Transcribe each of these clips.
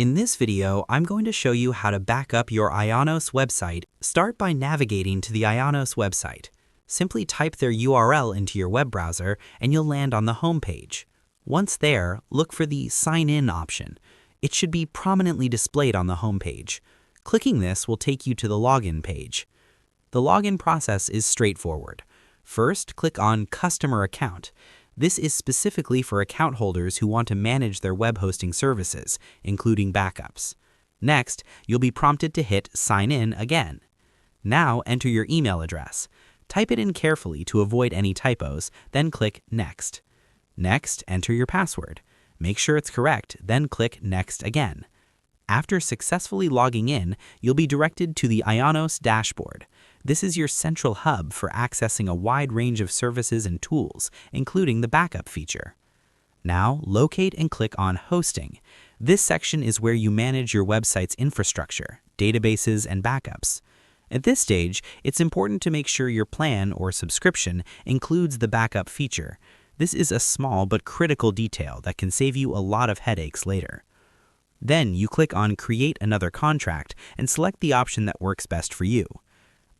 In this video, I'm going to show you how to back up your Ionos website. Start by navigating to the Ionos website. Simply type their URL into your web browser and you'll land on the home page. Once there, look for the Sign In option. It should be prominently displayed on the home page. Clicking this will take you to the login page. The login process is straightforward. First, click on Customer Account. This is specifically for account holders who want to manage their web hosting services, including backups. Next, you'll be prompted to hit Sign In again. Now enter your email address. Type it in carefully to avoid any typos, then click Next. Next, enter your password. Make sure it's correct, then click Next again. After successfully logging in, you'll be directed to the Ionos dashboard. This is your central hub for accessing a wide range of services and tools, including the backup feature. Now, locate and click on Hosting. This section is where you manage your website's infrastructure, databases, and backups. At this stage, it's important to make sure your plan or subscription includes the backup feature. This is a small but critical detail that can save you a lot of headaches later. Then you click on Create Another Contract and select the option that works best for you.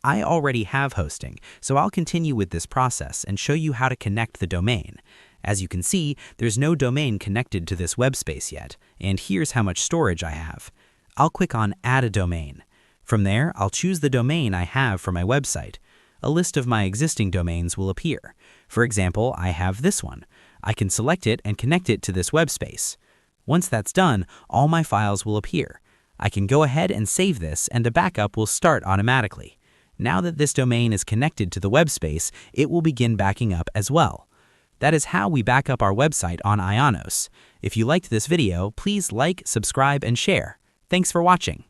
I already have hosting, so I'll continue with this process and show you how to connect the domain. As you can see, there's no domain connected to this web space yet, and here's how much storage I have. I'll click on Add a Domain. From there, I'll choose the domain I have for my website. A list of my existing domains will appear. For example, I have this one. I can select it and connect it to this web space. Once that's done, all my files will appear. I can go ahead and save this, and a backup will start automatically. Now that this domain is connected to the web space, it will begin backing up as well. That is how we back up our website on Ionos. If you liked this video, please like, subscribe, and share. Thanks for watching.